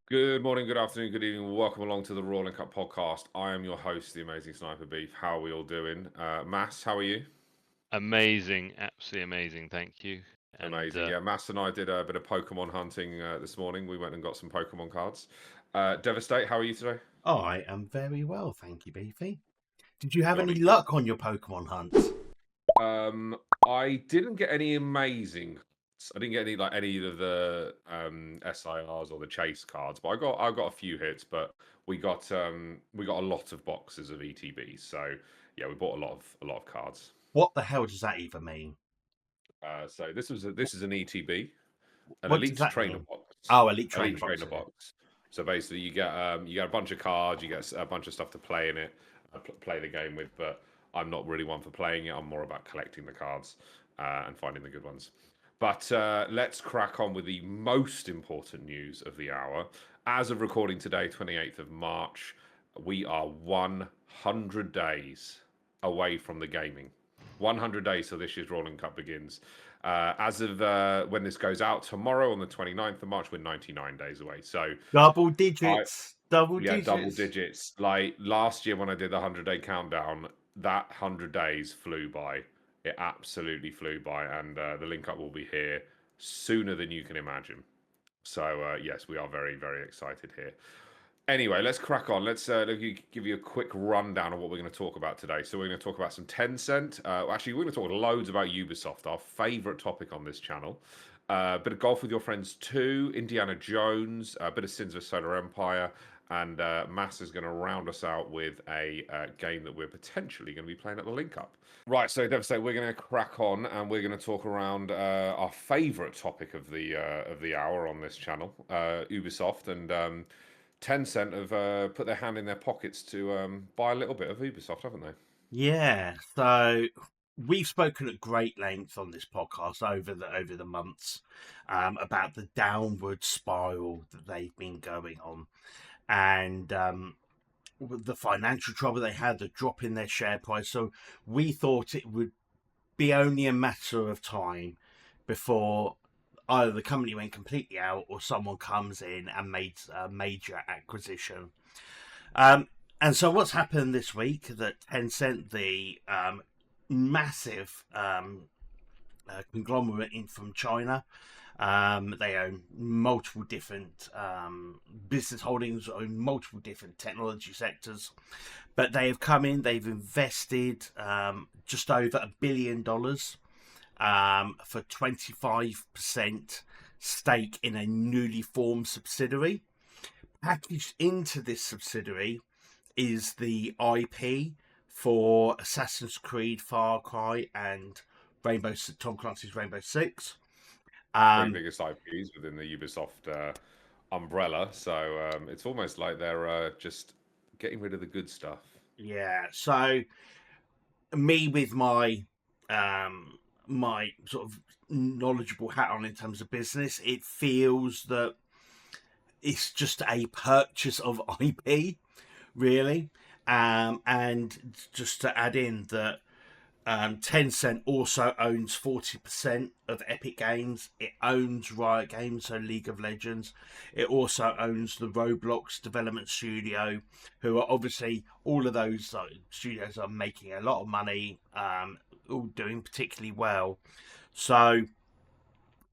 Good morning, good afternoon, good evening. Welcome along to the Rolling Cup podcast. I am your host, the amazing Sniper Beef. How are we all doing? Mass, how are you? Amazing, absolutely amazing. Thank you. And Amazing. Yeah, Mass and I did a bit of Pokemon hunting this morning. We went and got some Pokemon cards. Devastate, how are you today? I am very well, thank you, Beefy. Did you have any Jolly good. luck on your Pokemon hunts? Um, I didn't get any amazing. I didn't get any of the SIRs or the chase cards, but I got a few hits. But we got a lot of boxes of ETBs. So yeah, we bought a lot of cards. What the hell does that even mean? So this is an ETB, an What does elite that trainer mean? box. Oh, Elite Elite Trainer trainer box. box. So basically, you get a bunch of cards, you get a bunch of stuff to play in it, play the game with. But I'm not really one for playing it. I'm more about collecting the cards and finding the good ones. But let's crack on with the most important news of the hour. As of recording today, 28th of March, we are 100 days away from the gaming. 100 days till this year's Rolling Cup begins. As of when this goes out tomorrow on the 29th of March, we're 99 days away. So, Double I digits. Double yeah, double digits. digits. Like last year when I did the 100-day countdown, that 100 days flew by. It absolutely flew by, and the link up will be here sooner than you can imagine. So, yes, we are very, very excited here. Anyway, let's crack on. Let me give you a quick rundown of what we're going to talk about today. So we're going to talk about some Tencent. Actually, we're going to talk loads about Ubisoft, our favourite topic on this channel. A bit of Golf with Your Friends 2, Indiana Jones, a bit of Sins of Solar Empire, and Mass is going to round us out with a game that we're potentially going to be playing at the link up. Right, so Devastate, we're going to crack on and we're going to talk around our favourite topic of the hour on this channel, Ubisoft, and Tencent have put their hand in their pockets to buy a little bit of Ubisoft, haven't they? Yeah. So we've spoken at great length on this podcast over the months about the downward spiral that they've been going on, and with the financial trouble they had, the drop in their share price. So we thought it would be only a matter of time before either the company went completely out or someone comes in and makes a major acquisition. Um, and so what's happened this week that Tencent, the massive conglomerate in from China, they own multiple different business holdings, own multiple different technology sectors, but they have come in. They've invested just over $1 billion for 25% stake in a newly formed subsidiary. Packaged into this subsidiary is the IP for Assassin's Creed, Far Cry, and Tom Clancy's Rainbow Six. Three Um, biggest IPs within the Ubisoft umbrella, so it's almost like they're just getting rid of the good stuff. yeah, so me with my sort of knowledgeable hat on in terms of business, it feels that it's just a purchase of IP, really. And just to add in that Tencent also owns 40% of Epic Games. It owns Riot Games, so League of Legends. It also owns the Roblox development studio, who are obviously all of those studios are making a lot of money, all doing particularly well. So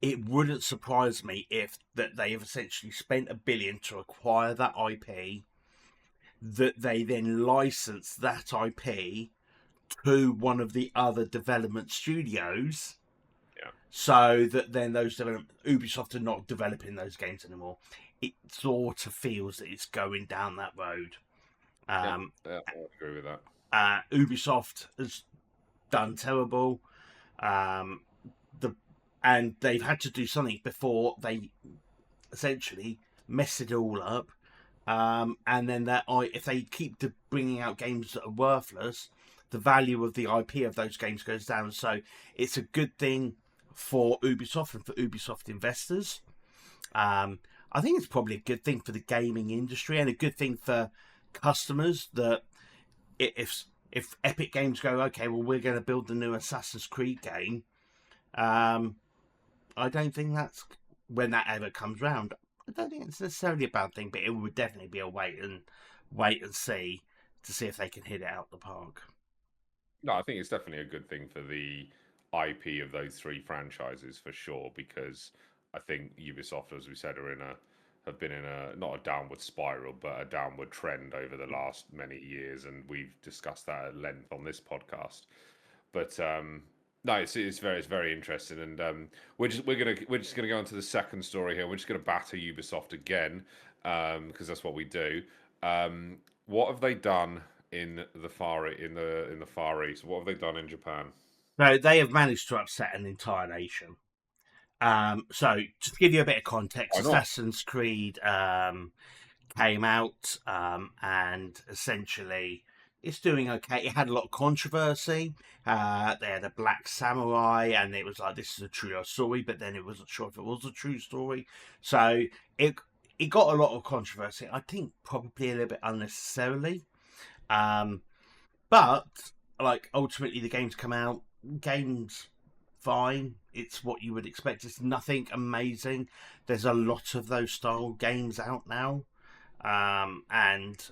it wouldn't surprise me if that they have essentially spent $1 billion to acquire that IP, that they then license that IP to one of the other development studios, Yeah, so that then Ubisoft are not developing those games anymore. It sort of feels that it's going down that road. yeah, Um, yeah, I agree with that. Ubisoft has done terrible. Um, the and they've had to do something before they essentially mess it all up. And then if they keep bringing out games that are worthless, the value of the IP of those games goes down. So it's a good thing for Ubisoft and for Ubisoft investors. I think it's probably a good thing for the gaming industry and a good thing for customers that if Epic Games go, okay, well, we're going to build the new Assassin's Creed game. I don't think that's when that ever comes round. I don't think it's necessarily a bad thing, but it would definitely be a wait and see to see if they can hit it out the park. No, I think it's definitely a good thing for the IP of those three franchises for sure, because I think Ubisoft, as we said, have been in a not a downward spiral, but a downward trend over the last many years, and we've discussed that at length on this podcast. But no, it's very interesting, and we're just gonna go on to the second story here. We're just gonna batter Ubisoft again, because that's what we do. What have they done in the Far East? What have they done in Japan? So they have managed to upset an entire nation. So just to give you a bit of context, Why not? Assassin's Creed came out, and essentially it's doing okay. It had a lot of controversy. They had a black samurai, and it was like, this is a true story, but then it wasn't sure if it was a true story. So it got a lot of controversy. I think probably a little bit unnecessarily. But like ultimately the game's come out. Game's fine. It's what you would expect. It's nothing amazing. There's a lot of those style games out now. And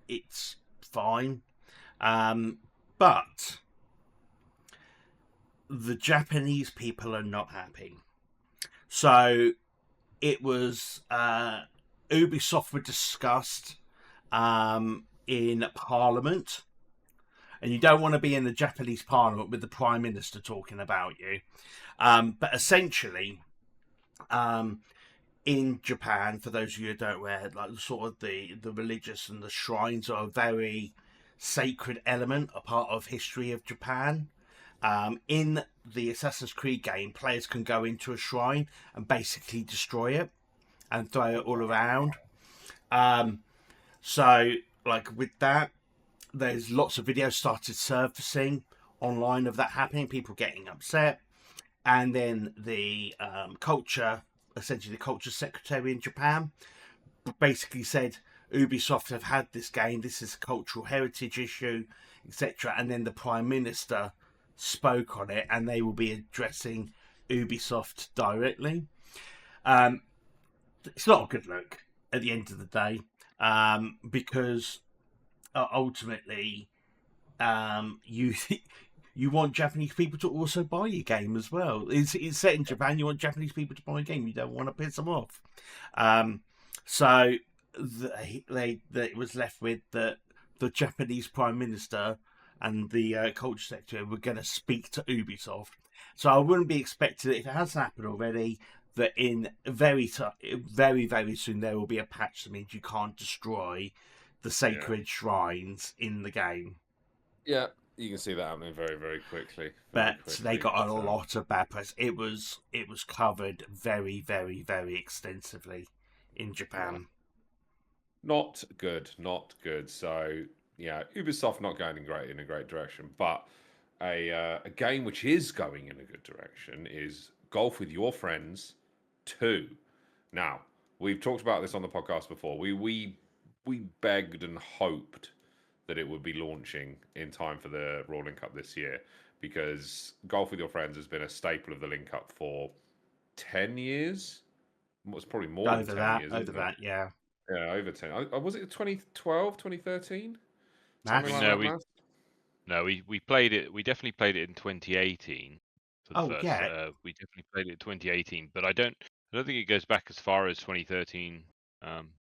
it's fine. But the Japanese people are not happy. So it was Ubisoft were discussed in Parliament. And you don't want to be in the Japanese Parliament with the Prime Minister talking about you. But essentially, in Japan, for those of you who don't know, like sort of the religious and the shrines are a very sacred element, a part of history of Japan. In the Assassin's Creed game, players can go into a shrine and basically destroy it and throw it all around. So, like with that, there's lots of videos started surfacing online of that happening, people getting upset. And then the essentially the culture secretary in Japan basically said, Ubisoft have had this game, this is a cultural heritage issue, etc. And then the Prime Minister spoke on it, and they will be addressing Ubisoft directly. It's not a good look at the end of the day, because ultimately you want Japanese people to also buy your game as well. It's set in Japan. You want Japanese people to buy a game. You don't want to piss them off. So it was left with the Japanese Prime Minister and the culture secretary were going to speak to Ubisoft. So I wouldn't be expecting, if it hasn't happened already, that in very soon there will be a patch that means you can't destroy the sacred shrines in the game. Yeah, you can see that happening very quickly. They got a lot of bad press. It was covered very extensively in Japan. Not good. So yeah, Ubisoft not going in a great direction, but a game which is going in a good direction is Golf with Your Friends 2. Now, we've talked about this on the podcast before. We begged and hoped that it would be launching in time for the Raw Link Up this year, because Golf with Your Friends has been a staple of the Link Up for 10 years. It's probably more than 10 years. Over that, yeah. Yeah, over 10. Was it 2012, 2013? No, we played it. We definitely played it in 2018 for the first. Yeah. We definitely played it in 2018, but I don't think it goes back as far as 2013.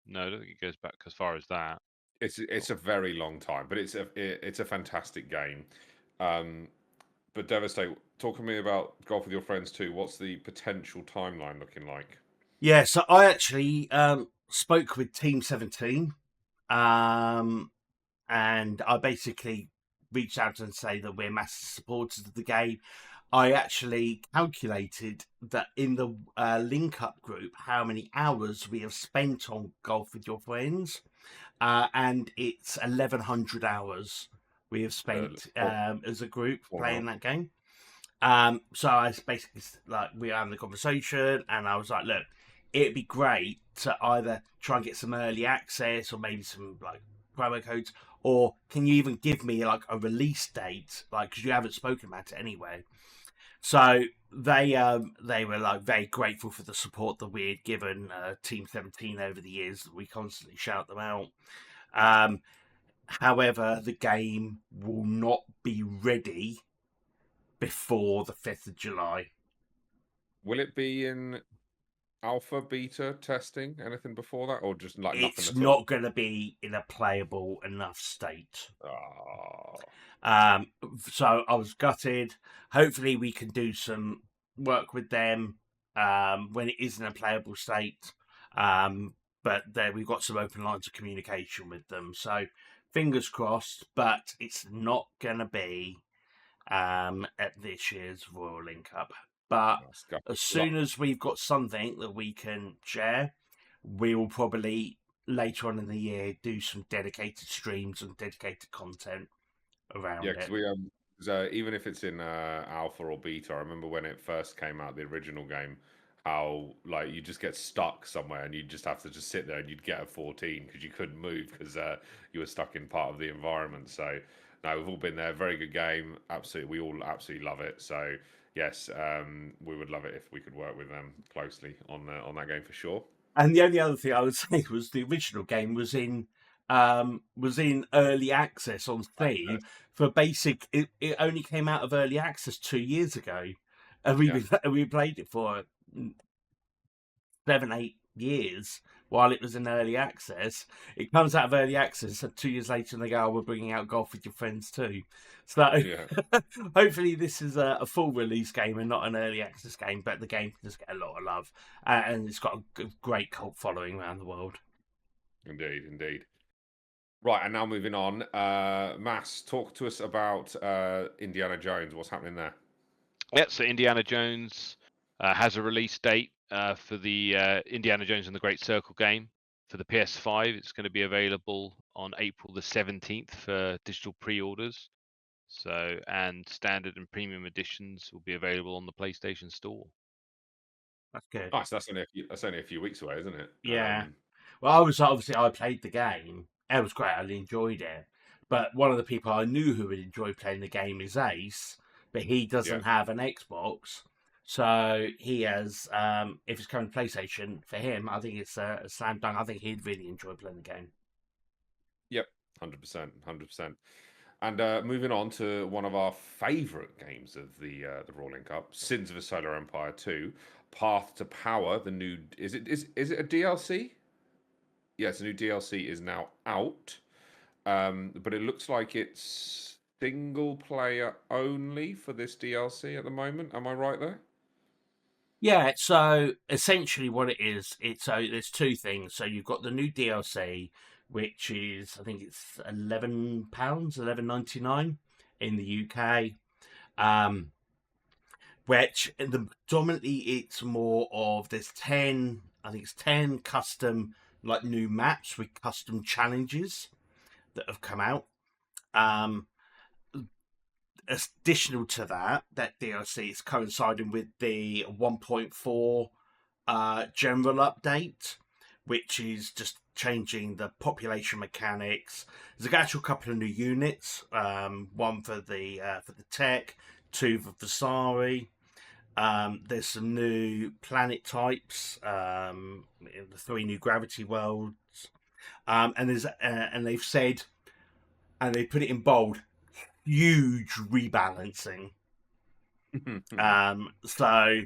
No, I don't think it goes back as far as that. It's a very long time, but it's a fantastic game. But Devastate, talk to me about Golf with Your Friends 2. What's the potential timeline looking like? Yeah, so I actually spoke with Team 17, and I basically reached out and say that we're massive supporters of the game. I actually calculated that in the Link Up group how many hours we have spent on Golf with Your Friends, and it's 1,100 hours we have spent as a group playing that game. So I basically, like, we were having a conversation, and I was like, look, it'd be great to either try and get some early access or maybe some like promo codes, or can you even give me like a release date, like, because you haven't spoken about it anyway. So they were like very grateful for the support that we had given Team 17 over the years. We constantly shout them out. However, the game will not be ready before the 5th of July. Will it be in alpha, beta testing? Anything before that, or just like nothing It's at not all? going to be in a playable enough state. Oh, So I was gutted. Hopefully, we can do some work with them when it is in a playable state. But there, we've got some open lines of communication with them. So fingers crossed. But it's not going to be at this year's Royal Link Up. But that's good. as soon as we've got something that we can share, we will probably later on in the year do some dedicated streams and dedicated content around Yeah, because it. we even if it's in alpha or beta, I remember when it first came out, the original game, how like you just get stuck somewhere and you just have to just sit there and you'd get a 14 because you couldn't move because you were stuck in part of the environment. So no, we've all been there. Very good game. Absolutely, we all absolutely love it. So yes, we would love it if we could work with them closely on that game for sure. And the only other thing I would say was the original game was in early access on Steam for basic. It only came out of early access 2 years ago, and we played it for 7-8 years while it was in early access. It comes out of early access, and 2 years later, they go, "Oh, we're bringing out golf with your friends too." So Yeah. hopefully, this is a full release game and not an early access game. But the game does get a lot of love, and it's got a great cult following around the world. Indeed, indeed. Right, and now moving on. Mass, talk to us about Indiana Jones. What's happening there? Yeah, so Indiana Jones has a release date for the Indiana Jones and the Great Circle game for the PS5. It's going to be available on April the 17th for digital pre-orders. So, and standard and premium editions will be available on the PlayStation Store. That's good. Nice. That's only a few weeks away, isn't it? Yeah. Well, I played the game. It was great. I really enjoyed it. But one of the people I knew who would enjoy playing the game is Ace, but he doesn't have an Xbox. So he has, if it's coming to PlayStation, for him, I think it's a slam dunk. I think he'd really enjoy playing the game. Yep, 100%, 100%. And moving on to one of our favourite games of the Rolling Cup, Sins of a Solar Empire 2, Path to Power. The new is it a DLC? Yes, a new DLC is now out, but it looks like it's single player only for this DLC at the moment. Am I right there? Yeah, so essentially what it is, there's two things. So you've got the new DLC, which is I think it's £11, 11.99 in the UK. Which predominantly it's more of there's 10, I think it's 10 custom like new maps with custom challenges that have come out. Additional to that DLC is coinciding with the 1.4 general update, which is just changing the population mechanics. There's an actual couple of new units, one for the tech, two for Vasari. There's some new planet types, the 3 new gravity worlds, and they've said, and they put it in bold, huge rebalancing. So,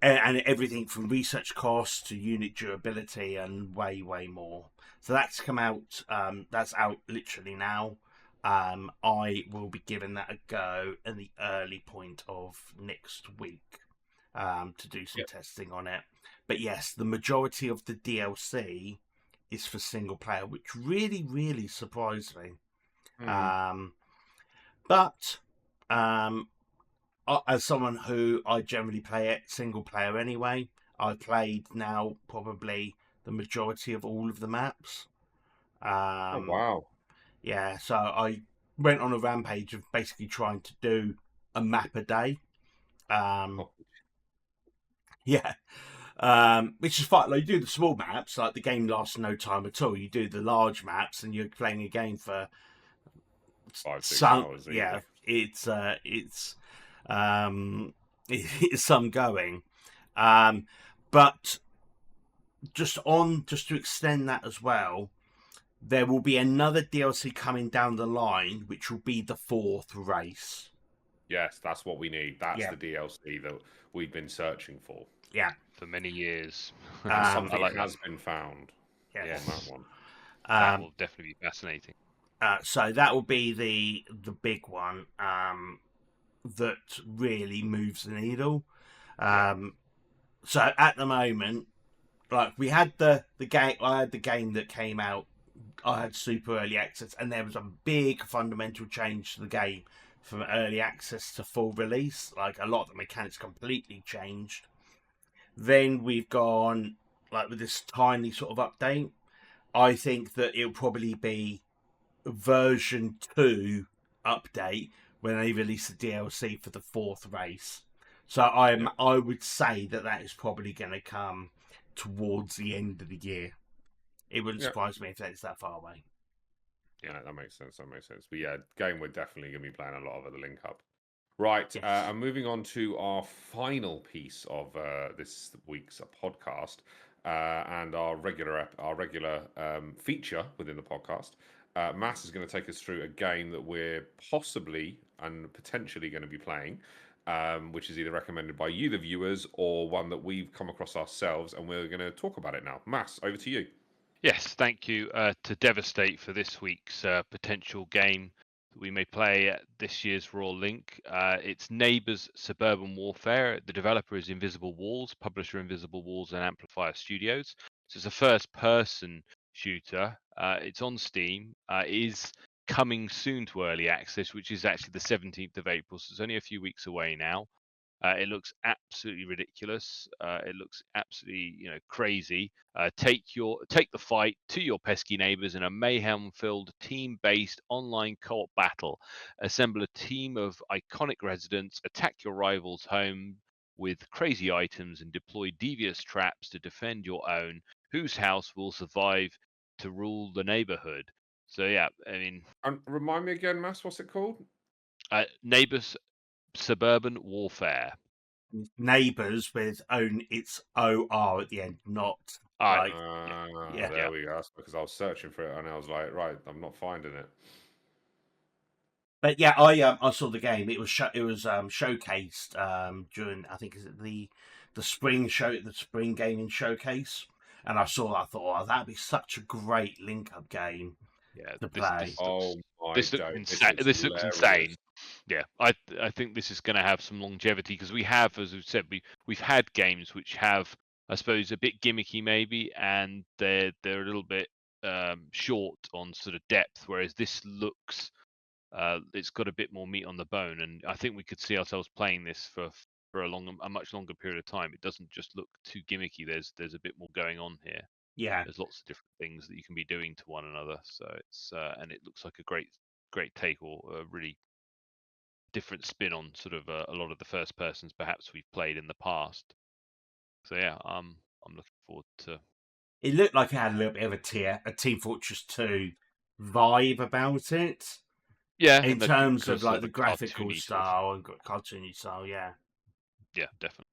and everything from research costs to unit durability and way more. So that's come out. That's out literally now. I will be giving that a go in the early point of next week to do some testing on it. But yes, the majority of the DLC is for single player, which really surprised me. But as someone who I generally play it single player anyway, I've played now probably the majority of all of the maps. Oh, wow. Yeah, so I went on a rampage of basically trying to do a map a day. Yeah. Which is fine. Like, you do the small maps, like the game lasts no time at all. You do the large maps and you're playing a game for 5-6 hours. Yeah, it's some going. But just to extend that as well, there will be another DLC coming down the line, which will be the 4th race. Yes, that's what we need. That's Yeah. the DLC that we've been searching for. Yeah. For many years. And something like has been found Yes. on that one. That will definitely be fascinating. So that will be the big one that really moves the needle. So at the moment, like we had the game, I had the game that came out. I had super early access, and there was a big fundamental change to the game from early access to full release. Like a lot of the mechanics completely changed. Then we've gone like with this tiny sort of update. I think that it'll probably be version 2 update when they release the DLC for the 4th race. So I would say that is probably going to come towards the end of the year. It wouldn't surprise me if it's that far away. Yeah, that makes sense. But yeah, game we're definitely going to be playing a lot of at the link up. Right, Yes. and moving on to our final piece of this week's podcast and our regular feature within the podcast. Mass is going to take us through a game that we're possibly and potentially going to be playing, which is either recommended by you, the viewers, or one that we've come across ourselves, and we're going to talk about it now. Mass, over to you. Yes, thank you to Devastate for this week's potential game that we may play at this year's Royal Link. It's Neighbours Suburban Warfare. The developer is Invisible Walls, publisher Invisible Walls and Amplifier Studios. So it's a first-person shooter. It's on Steam. It is coming soon to early access, which is actually the 17th of April, so it's only a few weeks away now. It looks absolutely ridiculous. It looks absolutely, crazy. Take the fight to your pesky neighbors in a mayhem-filled, team-based online co-op battle. Assemble a team of iconic residents, attack your rival's home with crazy items, and deploy devious traps to defend your own. Whose house will survive to rule the neighborhood? So yeah, I mean, And remind me again, Mass, what's it called? Neighbors Suburban Warfare. Neighbours with it's OR at the end, not like There we go. That's because I was searching for it and I was like, right, I'm not finding it. But yeah, I saw the game. It was showcased during, I think, is it the spring gaming showcase, and I saw that. I thought, oh, that'd be such a great link-up game to play. This looks insane. Yeah, I think this is going to have some longevity because we have, as we've said, we've had games which have, I suppose, a bit gimmicky maybe, and they're a little bit short on sort of depth, whereas this looks it's got a bit more meat on the bone, and I think we could see ourselves playing this for a much longer period of time. It doesn't just look too gimmicky. There's a bit more going on here. Yeah, there's lots of different things that you can be doing to one another. So it's and it looks like a great take, or a really different spin on sort of a lot of the first persons perhaps we've played in the past. So yeah, I'm looking forward to. It looked like it had a little bit of a Team Fortress 2 vibe about it. Yeah, in terms of like the graphical style and cartoony style, yeah, definitely.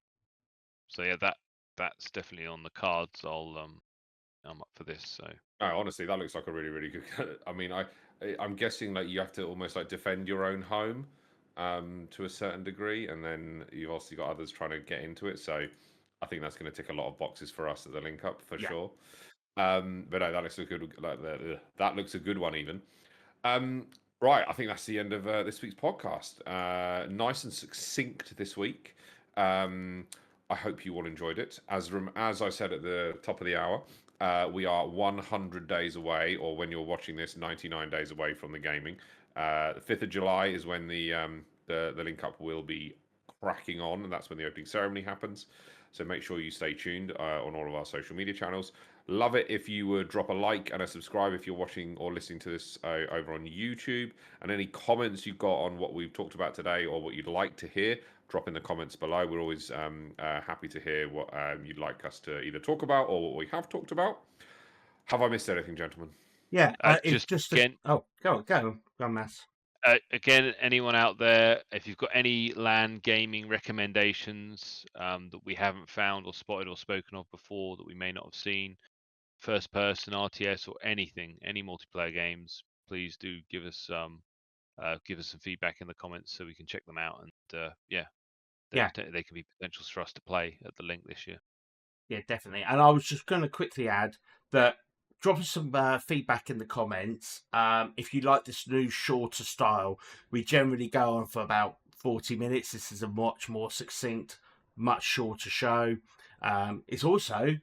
So yeah, that's definitely on the cards. I'm up for this. So no, honestly, that looks like a really, really good. I mean, I'm guessing like you have to almost like defend your own home, to a certain degree, and then you've also got others trying to get into it. So I think that's going to tick a lot of boxes for us at the link up for sure. But no, that looks a good. That looks a good one even. Right, I think that's the end of this week's podcast. Nice and succinct this week. I hope you all enjoyed it. As I said at the top of the hour, we are 100 days away, or when you're watching this, 99 days away from the gaming. The 5th of July is when the link up will be cracking on, and that's when the opening ceremony happens. So make sure you stay tuned on all of our social media channels. Love it if you would drop a like and a subscribe if you're watching or listening to this over on YouTube. And any comments you've got on what we've talked about today or what you'd like to hear, drop in the comments below. We're always happy to hear what you'd like us to either talk about or what we have talked about. Have I missed anything, gentlemen? Yeah, it's just again. Go on, Mass. Again, anyone out there, if you've got any LAN gaming recommendations that we haven't found or spotted or spoken of before that we may not have seen, first person, RTS, or anything, any multiplayer games, please do give us some feedback in the comments so we can check them out. And they can be potentials for us to play at the link this year. Yeah, definitely. And I was just going to quickly add that drop us some feedback in the comments. If you like this new shorter style, we generally go on for about 40 minutes. This is a much more succinct, much shorter show. It's also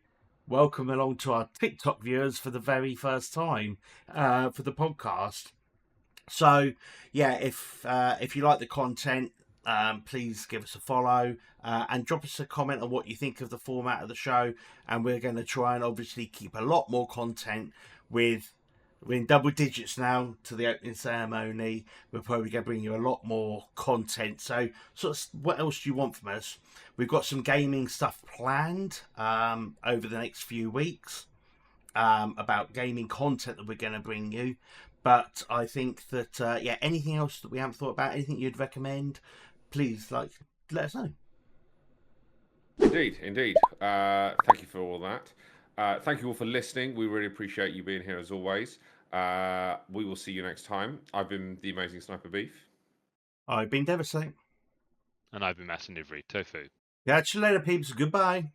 welcome along to our TikTok viewers for the very first time for the podcast. So, yeah, if you like the content, please give us a follow and drop us a comment on what you think of the format of the show. And we're going to try and obviously keep a lot more content we're in double digits now to the opening ceremony. We're probably going to bring you a lot more content. So what else do you want from us? We've got some gaming stuff planned over the next few weeks about gaming content that we're going to bring you. But I think that, anything else that we haven't thought about, anything you'd recommend, please, let us know. Indeed. Thank you for all that. Thank you all for listening. We really appreciate you being here as always. We will see you next time. I've been the Amazing Sniper Beef. I've been Devastate. And I've been Massinivri. Tofu. Catch you later, peeps. Goodbye.